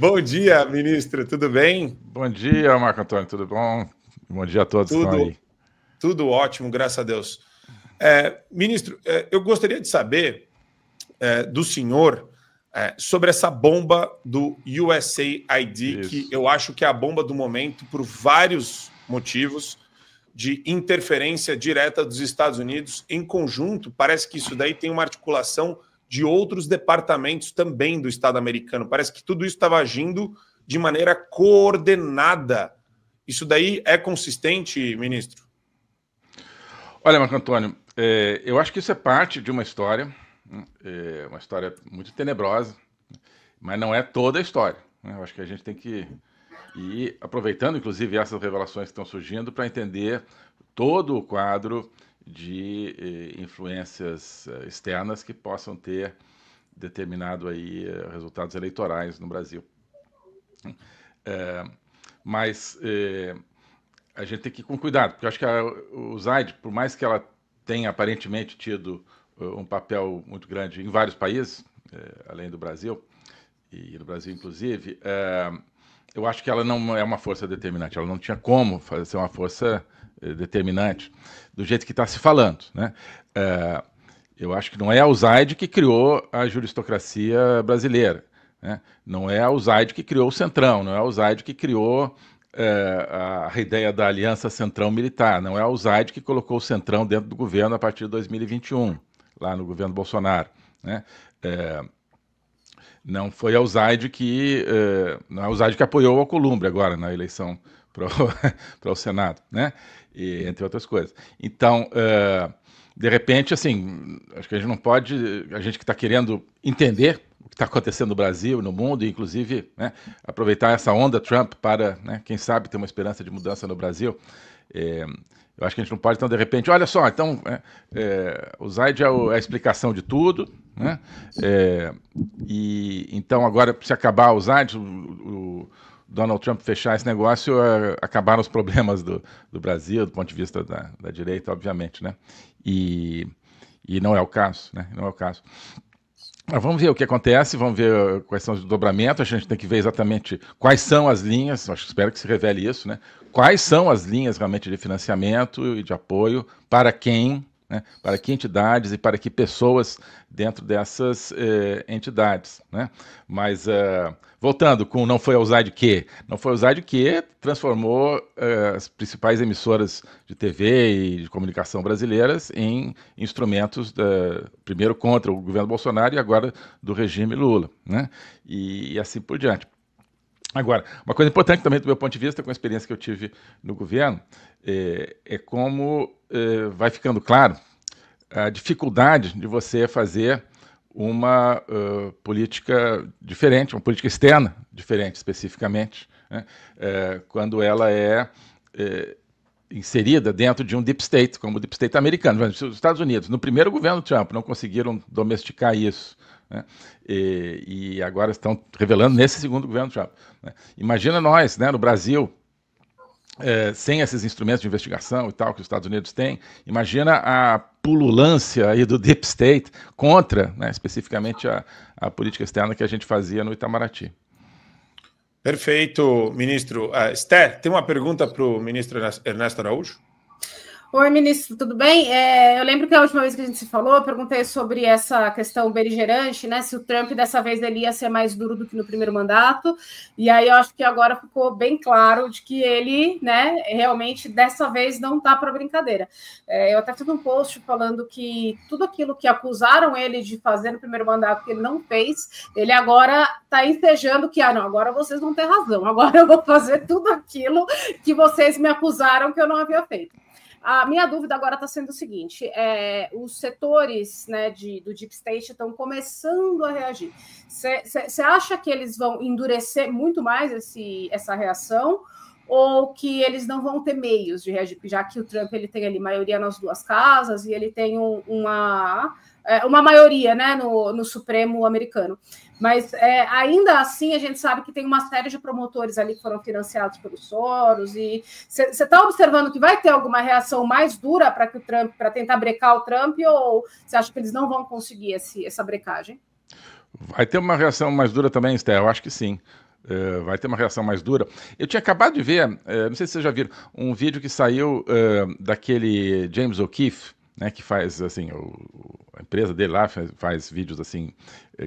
Bom dia, ministro, tudo bem? Bom dia, Marco Antônio, tudo bom? Bom dia a todos que estão aí. Tudo ótimo, graças a Deus. Ministro, eu gostaria de saber do senhor sobre essa bomba do USAID, que eu acho que é a bomba do momento por vários motivos de interferência direta dos Estados Unidos em conjunto. Parece que isso daí tem uma articulação de outros departamentos também do Estado americano. Parece que tudo isso estava agindo de maneira coordenada. Isso daí é consistente, ministro? Olha, Marco Antônio, eu acho que isso é parte de uma história muito tenebrosa, mas não é toda a história. Eu acho que a gente tem que ir aproveitando, inclusive, essas revelações que estão surgindo para entender todo o quadro de influências externas que possam ter determinado aí resultados eleitorais no Brasil. Mas a gente tem que ir com cuidado, porque eu acho que o USAID, por mais que ela tenha aparentemente tido um papel muito grande em vários países, além do Brasil, e no Brasil inclusive, eu acho que ela não é uma força determinante, ela não tinha como ser uma força determinante do jeito que está se falando, né? Eu acho que não é a USAID que criou a juristocracia brasileira, né? Não é a USAID que criou o Centrão, não é a USAID que criou a ideia da aliança Centrão-Militar, não é a USAID que colocou o Centrão dentro do governo a partir de 2021, lá no governo Bolsonaro, né? Não foi a USAID não é a USAID que apoiou o Alcolumbre agora na eleição para o Senado, né? E, entre outras coisas. Então, de repente, assim, acho que a gente não pode, a gente que está querendo entender o que está acontecendo no Brasil, no mundo, e inclusive, né, aproveitar essa onda Trump para, né, quem sabe, ter uma esperança de mudança no Brasil. Eu acho que a gente não pode, então, de repente, olha só, então, o USAID é a explicação de tudo, né? E então, agora, se acabar o USAID, o Donald Trump fechar esse negócio, acabaram os problemas do Brasil, do ponto de vista da direita, obviamente, né? E não é o caso, né? Não é o caso. Mas vamos ver o que acontece, vamos ver quais são os dobramentos, a gente tem que ver exatamente quais são as linhas, espero que se revele isso, né? Quais são as linhas realmente de financiamento e de apoio, para quem, né? Para que entidades e para que pessoas dentro dessas entidades, né? Mas, voltando com não foi a USAID que, não foi a USAID que transformou as principais emissoras de TV e de comunicação brasileiras em instrumentos, primeiro contra o governo Bolsonaro e agora do regime Lula, né? E assim por diante. Agora, uma coisa importante também do meu ponto de vista, com a experiência que eu tive no governo, é como vai ficando claro a dificuldade de você fazer uma política diferente, uma política externa diferente especificamente, né? Quando ela é inserida dentro de um deep state, como o deep state americano. Os Estados Unidos, no primeiro governo Trump, não conseguiram domesticar isso, né? E agora estão revelando nesse segundo governo Trump, né? Imagina nós, né, no Brasil, sem esses instrumentos de investigação e tal que os Estados Unidos têm, imagina a pululância aí do deep state contra, né, especificamente a política externa que a gente fazia no Itamaraty. Perfeito, ministro. Esther, tem uma pergunta para o ministro Ernesto Araújo? Oi, ministro, tudo bem? Eu lembro que a última vez que a gente se falou, eu perguntei sobre essa questão beligerante, né? Se o Trump dessa vez ele ia ser mais duro do que no primeiro mandato, e aí eu acho que agora ficou bem claro de que ele, né, realmente dessa vez não tá para brincadeira. Eu até fiz um post falando que tudo aquilo que acusaram ele de fazer no primeiro mandato que ele não fez, ele agora está ensejando que, não, agora vocês não têm razão, agora eu vou fazer tudo aquilo que vocês me acusaram que eu não havia feito. A minha dúvida agora está sendo o seguinte: os setores, né, do Deep State estão começando a reagir. Você acha que eles vão endurecer muito mais essa reação, ou que eles não vão ter meios de reagir, já que o Trump ele tem ali maioria nas duas casas e ele tem uma maioria, né, no Supremo americano? Mas ainda assim a gente sabe que tem uma série de promotores ali que foram financiados pelos Soros, e você está observando que vai ter alguma reação mais dura para que o Trump, para tentar brecar o Trump, ou você acha que eles não vão conseguir essa brecagem? Vai ter uma reação mais dura também, Esther, eu acho que sim. vai ter uma reação mais dura. Eu tinha acabado de ver, não sei se vocês já viram, um vídeo que saiu daquele James O'Keefe, né, que faz, assim, a empresa dele lá faz vídeos, assim,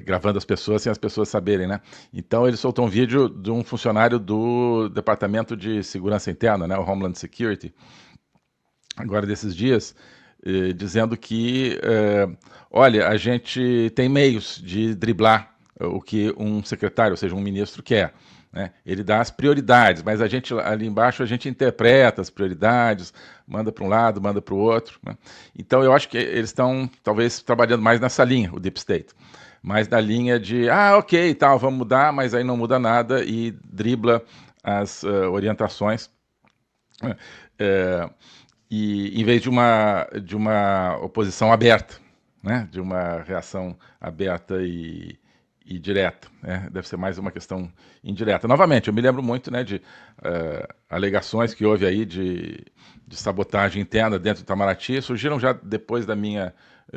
gravando as pessoas sem as pessoas saberem, né? Então ele soltou um vídeo de um funcionário do Departamento de Segurança Interna, né, o Homeland Security, agora desses dias, dizendo que, olha, a gente tem meios de driblar o que um secretário, ou seja, um ministro quer. Né? Ele dá as prioridades, mas a gente ali embaixo a gente interpreta as prioridades, manda para um lado, manda para o outro. Né? Então eu acho que eles estão talvez trabalhando mais nessa linha, o Deep State. Mais na linha de, ok, tal, vamos mudar, mas aí não muda nada e dribla as orientações. E em vez de uma oposição aberta, né? De uma reação aberta e direta, né? Deve ser mais uma questão indireta. Novamente, eu me lembro muito, né, de alegações que houve aí de sabotagem interna dentro do Itamaraty, surgiram já depois da minha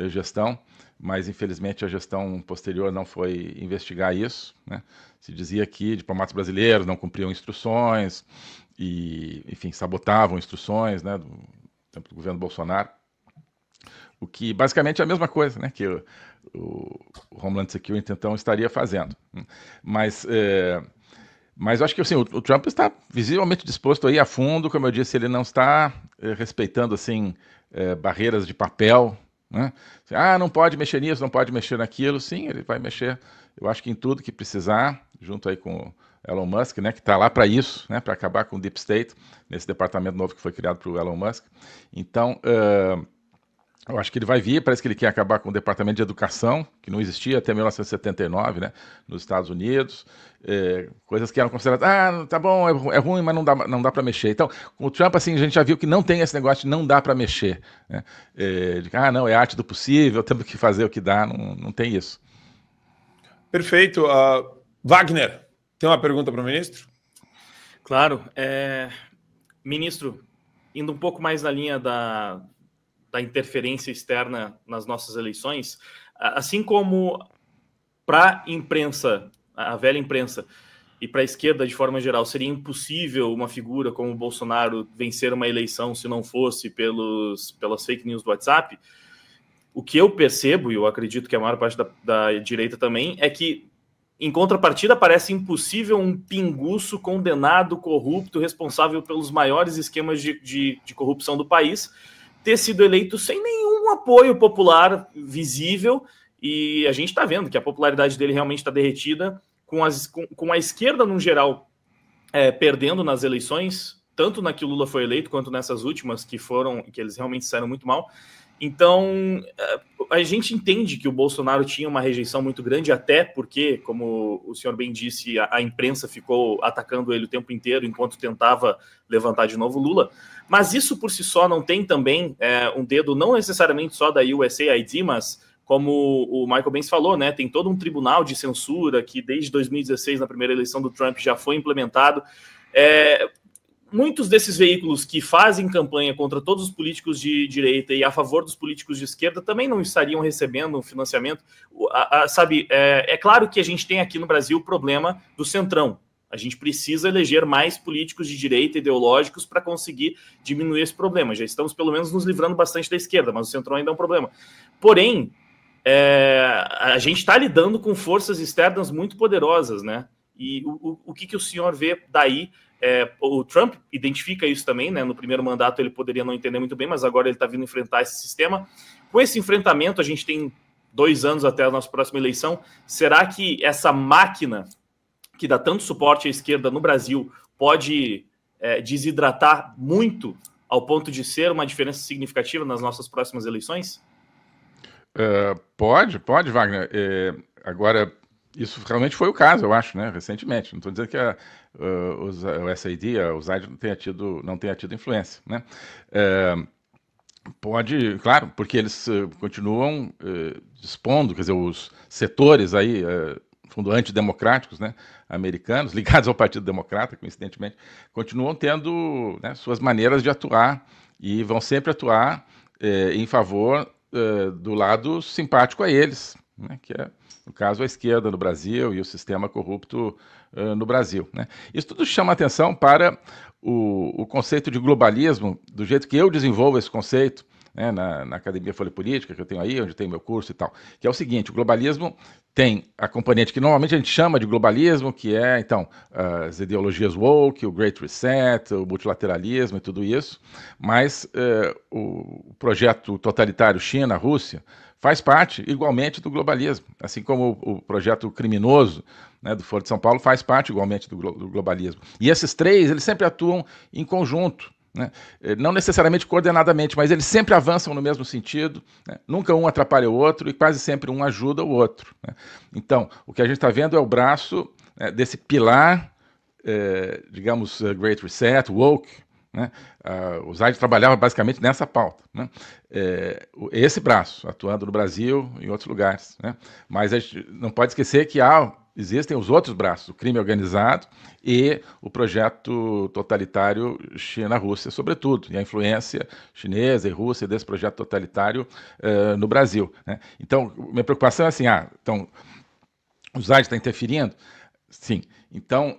gestão, mas infelizmente a gestão posterior não foi investigar isso. Né? Se dizia que diplomatas brasileiros não cumpriam instruções e, enfim, sabotavam instruções, né, do tempo do governo Bolsonaro, o que basicamente é a mesma coisa, né, que o Homeland Security então estaria fazendo. Mas eu acho que assim, o Trump está visivelmente disposto a ir a fundo, como eu disse, ele não está respeitando assim, barreiras de papel, né? Não pode mexer nisso, não pode mexer naquilo. Sim, ele vai mexer, eu acho que em tudo que precisar, junto aí com o Elon Musk, né, que está lá para isso, né, para acabar com o Deep State, nesse departamento novo que foi criado para o Elon Musk. Então, eu acho que ele vai vir, parece que ele quer acabar com o Departamento de Educação, que não existia até 1979, né, nos Estados Unidos, coisas que eram consideradas, tá bom, é ruim, mas não dá para mexer. Então, com o Trump, assim, a gente já viu que não tem esse negócio de não dá para mexer. Né, não, é arte do possível, temos que fazer o que dá, não tem isso. Perfeito. Wagner, tem uma pergunta para o ministro? Claro. Ministro, indo um pouco mais na linha da interferência externa nas nossas eleições, assim como para a imprensa, a velha imprensa, e para a esquerda de forma geral, seria impossível uma figura como o Bolsonaro vencer uma eleição se não fosse pelas fake news do WhatsApp. O que eu percebo, e eu acredito que a maior parte da direita também, é que, em contrapartida, parece impossível um pinguço condenado, corrupto, responsável pelos maiores esquemas de corrupção do país, ter sido eleito sem nenhum apoio popular visível, e a gente está vendo que a popularidade dele realmente está derretida, com a esquerda, no geral, perdendo nas eleições, tanto na que o Lula foi eleito, quanto nessas últimas, que eles realmente saíram muito mal. Então, a gente entende que o Bolsonaro tinha uma rejeição muito grande, até porque, como o senhor bem disse, a imprensa ficou atacando ele o tempo inteiro, enquanto tentava levantar de novo Lula. Mas isso por si só não tem também um dedo, não necessariamente só da USAID, mas, como o Michael Benz falou, né, tem todo um tribunal de censura que desde 2016, na primeira eleição do Trump, já foi implementado. Muitos desses veículos que fazem campanha contra todos os políticos de direita e a favor dos políticos de esquerda também não estariam recebendo um financiamento. Sabe, é claro que a gente tem aqui no Brasil o problema do centrão. A gente precisa eleger mais políticos de direita ideológicos para conseguir diminuir esse problema. Já estamos, pelo menos, nos livrando bastante da esquerda, mas o centrão ainda é um problema. Porém, a gente está lidando com forças externas muito poderosas, né? E o que o senhor vê daí? O Trump identifica isso também, né? No primeiro mandato ele poderia não entender muito bem, mas agora ele está vindo enfrentar esse sistema. Com esse enfrentamento, a gente tem 2 anos até a nossa próxima eleição. Será que essa máquina que dá tanto suporte à esquerda no Brasil pode desidratar muito ao ponto de ser uma diferença significativa nas nossas próximas eleições? Pode, Wagner. Agora, isso realmente foi o caso, eu acho, né, recentemente. Não estou dizendo que o SAID, o ZAID não tenha tido influência, né? Pode, claro, porque eles continuam dispondo, quer dizer, os setores aí, fundo antidemocráticos, né, americanos, ligados ao Partido Democrata, coincidentemente, continuam tendo, né, suas maneiras de atuar e vão sempre atuar em favor do lado simpático a eles, né, que é no caso a esquerda no Brasil e o sistema corrupto no Brasil, né? Isso tudo chama atenção para o conceito de globalismo, do jeito que eu desenvolvo esse conceito, né, na Academia Folha Política, que eu tenho aí, onde tem meu curso e tal, que é o seguinte: o globalismo tem a componente que normalmente a gente chama de globalismo, que é, então, as ideologias woke, o Great Reset, o multilateralismo e tudo isso, mas o projeto totalitário China-Rússia faz parte igualmente do globalismo, assim como o projeto criminoso, né, do Foro de São Paulo faz parte igualmente do globalismo. E esses três, eles sempre atuam em conjunto, né? Não necessariamente coordenadamente, mas eles sempre avançam no mesmo sentido, né? Nunca um atrapalha o outro e quase sempre um ajuda o outro, né? Então, o que a gente está vendo é o braço, né, desse pilar, digamos, Great Reset, woke, né? O Zaid trabalhava basicamente nessa pauta, né? Esse braço, atuando no Brasil e em outros lugares, né? Mas a gente não pode esquecer que existem os outros braços, o crime organizado e o projeto totalitário China-Rússia, sobretudo, e a influência chinesa e russa desse projeto totalitário no Brasil, né? Então, minha preocupação é assim, então, o Zaid está interferindo? Sim. Então,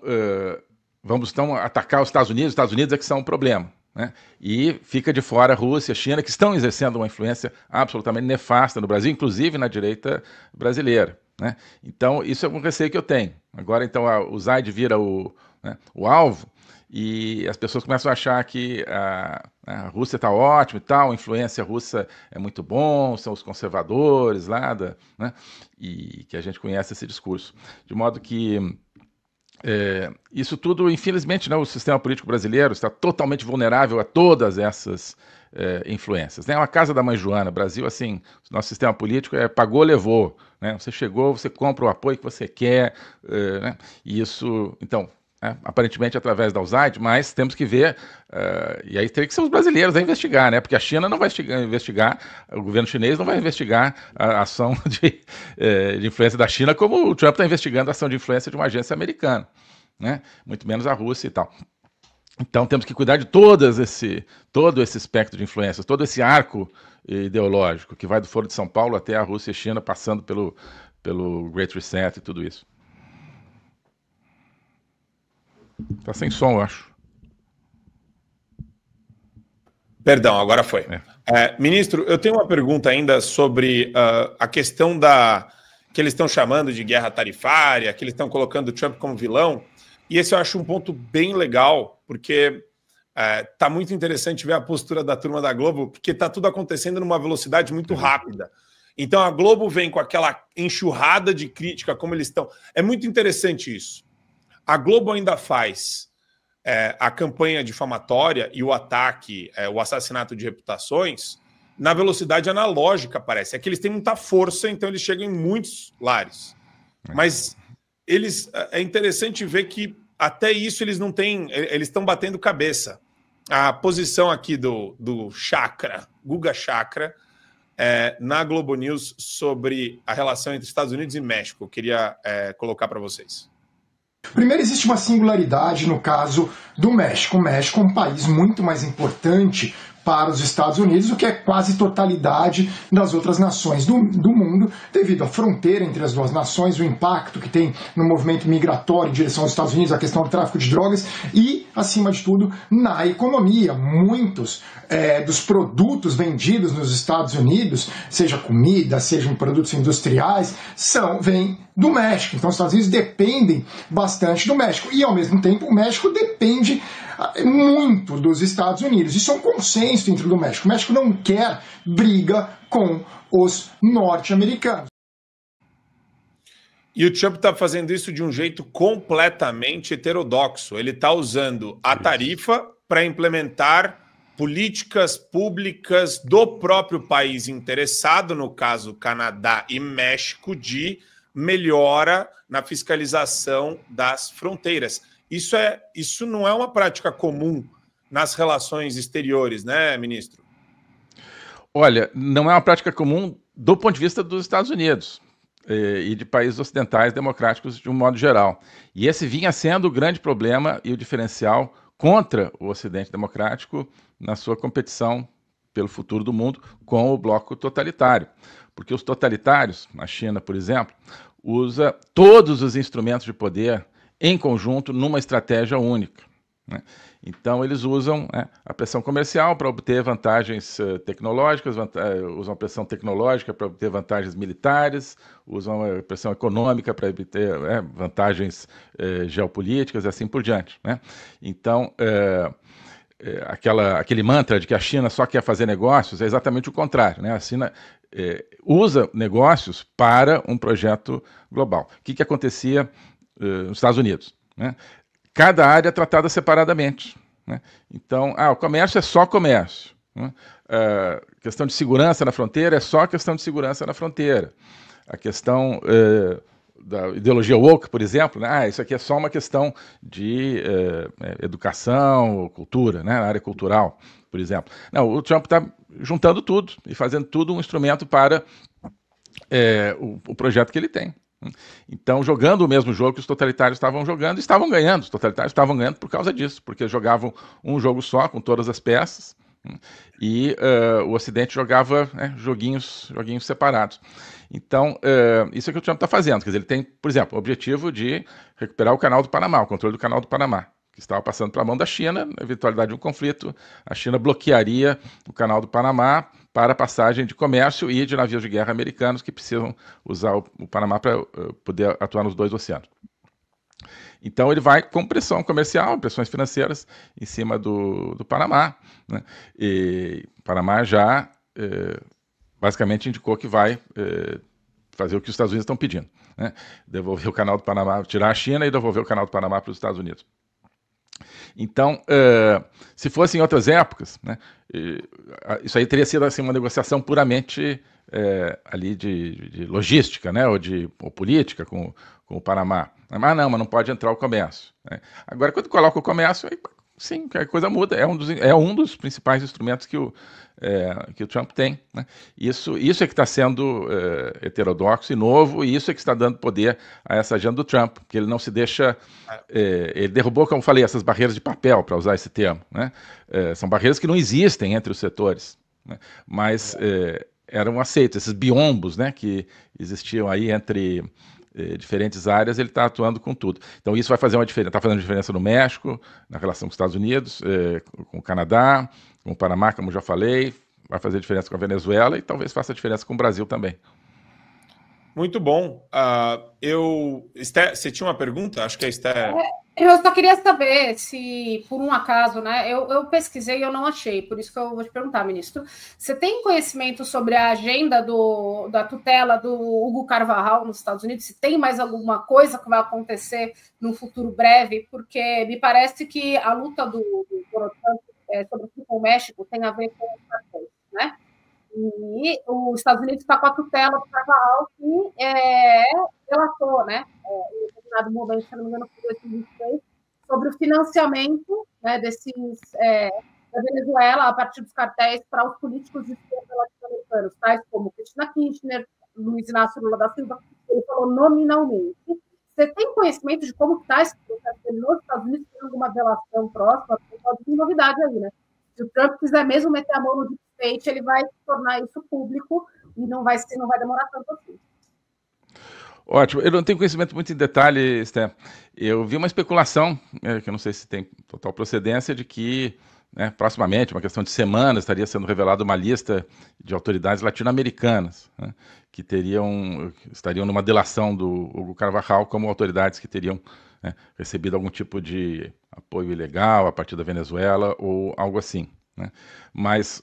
vamos então atacar os Estados Unidos é que são um problema, né? E fica de fora a Rússia, a China, que estão exercendo uma influência absolutamente nefasta no Brasil, inclusive na direita brasileira, né? Então, isso é um receio que eu tenho. Agora, então, o Zaid vira o alvo e as pessoas começam a achar que a Rússia está ótima e tal, a influência russa é muito bom, são os conservadores lá, né? E que a gente conhece esse discurso. De modo que isso tudo, infelizmente, né, o sistema político brasileiro está totalmente vulnerável a todas essas influências, né? Uma casa da mãe Joana, Brasil, assim, nosso sistema político pagou, levou, né? Você chegou, você compra o apoio que você quer, né? E isso, então, aparentemente através da USAID, mas temos que ver, e aí teria que ser os brasileiros a investigar, né? Porque a China não vai investigar, o governo chinês não vai investigar a ação de influência da China, como o Trump está investigando a ação de influência de uma agência americana, né? Muito menos a Rússia e tal. Então temos que cuidar de todo esse espectro de influências, todo esse arco ideológico, que vai do Foro de São Paulo até a Rússia e China, passando pelo Great Reset e tudo isso. Tá sem som, eu acho. Perdão, agora foi. Ministro, eu tenho uma pergunta ainda sobre a questão que eles estão chamando de guerra tarifária, que eles estão colocando o Trump como vilão, e esse eu acho um ponto bem legal, porque tá muito interessante ver a postura da turma da Globo, porque tá tudo acontecendo numa velocidade muito rápida. Então a Globo vem com aquela enxurrada de crítica, como eles estão. É muito interessante isso. A Globo ainda faz a campanha difamatória e o ataque, o assassinato de reputações, na velocidade analógica, parece. É que eles têm muita força, então eles chegam em muitos lares. Mas é interessante ver que até isso eles não têm, eles estão batendo cabeça. A posição aqui do Chakra, Guga Chakra, na Globo News sobre a relação entre Estados Unidos e México, eu queria colocar para vocês. Primeiro, existe uma singularidade no caso do México. O México é um país muito mais importante para os Estados Unidos do que a quase totalidade das outras nações do mundo, devido à fronteira entre as duas nações, o impacto que tem no movimento migratório em direção aos Estados Unidos, a questão do tráfico de drogas e, acima de tudo, na economia. Muitos dos produtos vendidos nos Estados Unidos, seja comida, sejam produtos industriais, vêm do México. Então os Estados Unidos dependem bastante do México. E, ao mesmo tempo, o México depende muito dos Estados Unidos. Isso é um consenso dentro do México. O México não quer briga com os norte-americanos. E o Trump está fazendo isso de um jeito completamente heterodoxo. Ele está usando a tarifa para implementar políticas públicas do próprio país interessado, no caso Canadá e México, de melhora na fiscalização das fronteiras. Isso não é uma prática comum nas relações exteriores, né, ministro? Olha, não é uma prática comum do ponto de vista dos Estados Unidos e de países ocidentais democráticos de um modo geral. E esse vinha sendo o grande problema e o diferencial contra o Ocidente democrático na sua competição pelo futuro do mundo com o bloco totalitário. Porque os totalitários, na China, por exemplo, usa todos os instrumentos de poder em conjunto numa estratégia única, né? Então, eles usam a pressão comercial para obter vantagens tecnológicas, usam a pressão tecnológica para obter vantagens militares, usam a pressão econômica para obter vantagens geopolíticas e assim por diante, né? Então, aquele mantra de que a China só quer fazer negócios é exatamente o contrário, né? A China usa negócios para um projeto global. O que acontecia nos Estados Unidos, né? Cada área é tratada separadamente, né? Então, o comércio é só comércio, né? A questão de segurança na fronteira é só questão de segurança na fronteira. A questão da ideologia woke, por exemplo, né? Isso aqui é só uma questão de educação ou cultura, né? Na área cultural, por exemplo. Não, o Trump está juntando tudo e fazendo tudo um instrumento para o projeto que ele tem. Então, jogando o mesmo jogo que os totalitários estavam jogando, estavam ganhando. Os totalitários estavam ganhando por causa disso, porque jogavam um jogo só, com todas as peças, e o Ocidente jogava joguinhos separados. Então, isso é que o Trump está fazendo. Quer dizer, ele tem, por exemplo, o objetivo de recuperar o Canal do Panamá, o controle do Canal do Panamá, que estava passando para a mão da China. Na eventualidade de um conflito, a China bloquearia o Canal do Panamá para a passagem de comércio e de navios de guerra americanos que precisam usar o Panamá para poder atuar nos dois oceanos. Então ele vai com pressão comercial, pressões financeiras em cima do Panamá, né? E o Panamá já basicamente indicou que vai fazer o que os Estados Unidos estão pedindo, né? Devolver o Canal do Panamá, tirar a China e devolver o Canal do Panamá para os Estados Unidos. Então, se fosse em outras épocas, né, isso aí teria sido assim, uma negociação puramente ali de logística, né, ou política com o Panamá. Mas não pode entrar o comércio, né? Agora, quando coloca o comércio, aí, sim, a coisa muda. É um dos principais instrumentos que o Trump tem, né? Isso é que está sendo heterodoxo e novo, e isso é que está dando poder a essa agenda do Trump, que ele não se deixa... ele derrubou, como eu falei, essas barreiras de papel, para usar esse termo, né? São barreiras que não existem entre os setores, né? Mas eram aceitos, esses biombos, né, que existiam aí entre diferentes áreas, ele está atuando com tudo. Então isso vai fazer uma diferença, está fazendo diferença no México, na relação com os Estados Unidos, com o Canadá, com o Panamá, como já falei, vai fazer diferença com a Venezuela e talvez faça diferença com o Brasil também. Muito bom. Esther, você tinha uma pergunta? Acho que a Esther... Eu só queria saber se, por um acaso, né? Eu pesquisei e eu não achei, por isso que eu vou te perguntar, ministro. Você tem conhecimento sobre a agenda da tutela do Hugo Carvajal nos Estados Unidos? Se tem mais alguma coisa que vai acontecer no futuro breve? Porque me parece que a luta do Donald Trump, sobretudo com o México, tem a ver com os cartéis, né? E os Estados Unidos está com a tutela do Carvajal, que relatou, né, em determinado momento, se não me engano, foi 2023, sobre o financiamento, né, da Venezuela a partir dos cartéis para os políticos de esquerda latino-americanos, tais como Cristina Kirchner, Luiz Inácio Lula da Silva, ele falou nominalmente. Você tem conhecimento de como está esse processo nos Estados Unidos? Tem alguma relação próxima? Pode ter novidade aí, né? Se o Trump quiser mesmo meter a mão no deep state, ele vai tornar isso público e não vai demorar tanto assim. Ótimo. Eu não tenho conhecimento muito em detalhe, Esther. Eu vi uma especulação, que eu não sei se tem total procedência, de que, né, proximamente, uma questão de semanas, estaria sendo revelada uma lista de autoridades latino-americanas, né, que estariam numa delação do Hugo Carvajal como autoridades que teriam, né, recebido algum tipo de apoio ilegal a partir da Venezuela ou algo assim, né? Mas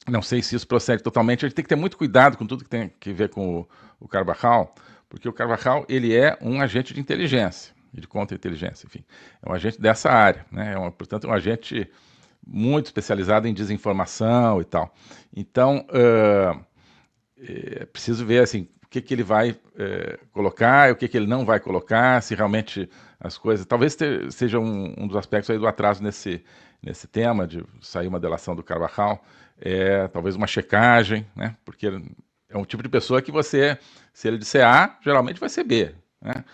não sei se isso procede totalmente. A gente tem que ter muito cuidado com tudo que tem que ver com o Carvajal, porque o Carvajal ele é um agente de inteligência e de contra-inteligência, enfim, é um agente dessa área, né? Portanto, é um agente muito especializado em desinformação e tal. Então, é preciso ver assim, o que ele vai colocar, o que ele não vai colocar, se realmente as coisas... Talvez seja um dos aspectos aí do atraso nesse tema de sair uma delação do Carvajal, talvez uma checagem, né? Porque é um tipo de pessoa que se ele disser A, geralmente vai ser B, né?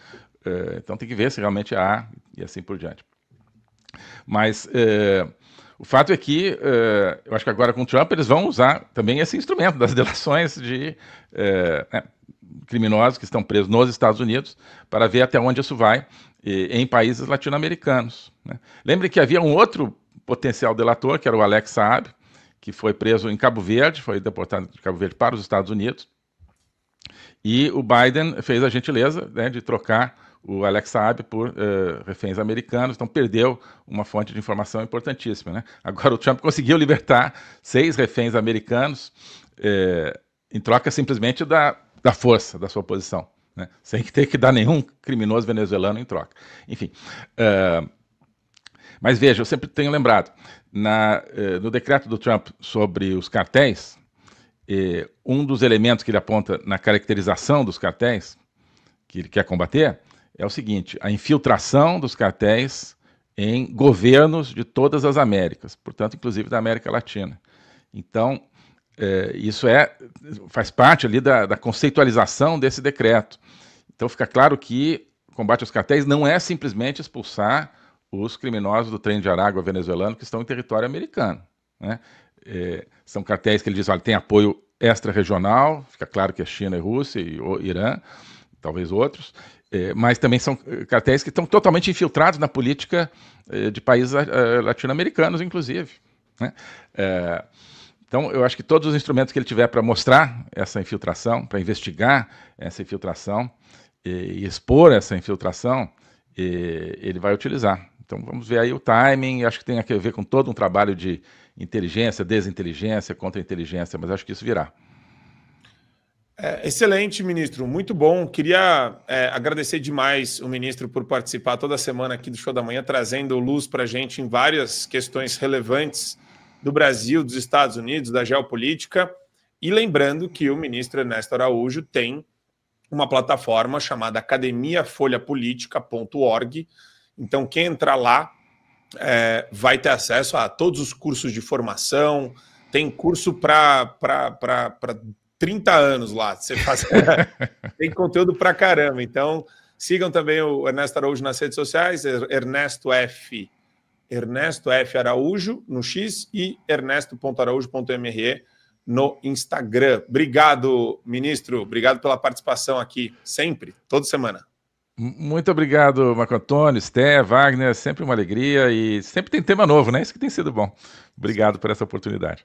Então tem que ver se realmente é A e assim por diante. Mas o fato é que eu acho que agora com o Trump eles vão usar também esse instrumento das delações criminosos que estão presos nos Estados Unidos, para ver até onde isso vai em países latino-americanos, né? Lembre que havia um outro potencial delator, que era o Alex Saab, que foi preso em Cabo Verde, foi deportado de Cabo Verde para os Estados Unidos, e o Biden fez a gentileza, né, de trocar o Alex Saab por reféns americanos, então perdeu uma fonte de informação importantíssima, né? Agora o Trump conseguiu libertar 6 reféns americanos em troca simplesmente da força da sua posição, né? Sem ter que dar nenhum criminoso venezuelano em troca. Enfim, mas veja, eu sempre tenho lembrado, no decreto do Trump sobre os cartéis, um dos elementos que ele aponta na caracterização dos cartéis, que ele quer combater, é o seguinte: a infiltração dos cartéis em governos de todas as Américas, portanto, inclusive da América Latina. Então, isso faz parte ali da conceitualização desse decreto. Então, fica claro que o combate aos cartéis não é simplesmente expulsar os criminosos do trem de Aragua venezuelano que estão em território americano, né? São cartéis que ele diz, olha, tem apoio extra-regional, fica claro que é China e Rússia e Irã, talvez outros, mas também são cartéis que estão totalmente infiltrados na política de países latino-americanos, inclusive, né? Então, eu acho que todos os instrumentos que ele tiver para mostrar essa infiltração, para investigar essa infiltração e expor essa infiltração, ele vai utilizar. Então, vamos ver aí o timing, acho que tem a ver com todo um trabalho de inteligência, desinteligência, contra-inteligência, mas acho que isso virá. Excelente, ministro, muito bom. Queria agradecer demais o ministro por participar toda semana aqui do Show da Manhã, trazendo luz para a gente em várias questões relevantes do Brasil, dos Estados Unidos, da geopolítica. E lembrando que o ministro Ernesto Araújo tem uma plataforma chamada academiafolhapolitica.org. Então, quem entrar lá vai ter acesso a todos os cursos de formação, tem curso para 30 anos lá. Você faz... tem conteúdo para caramba. Então, sigam também o Ernesto Araújo nas redes sociais, Ernesto F. Araújo no X e ernesto.araújo.mre no Instagram. Obrigado, ministro. Obrigado pela participação aqui, sempre, toda semana. Muito obrigado, Marco Antônio, Sté, Wagner, sempre uma alegria e sempre tem tema novo, né? Isso que tem sido bom. Obrigado por essa oportunidade.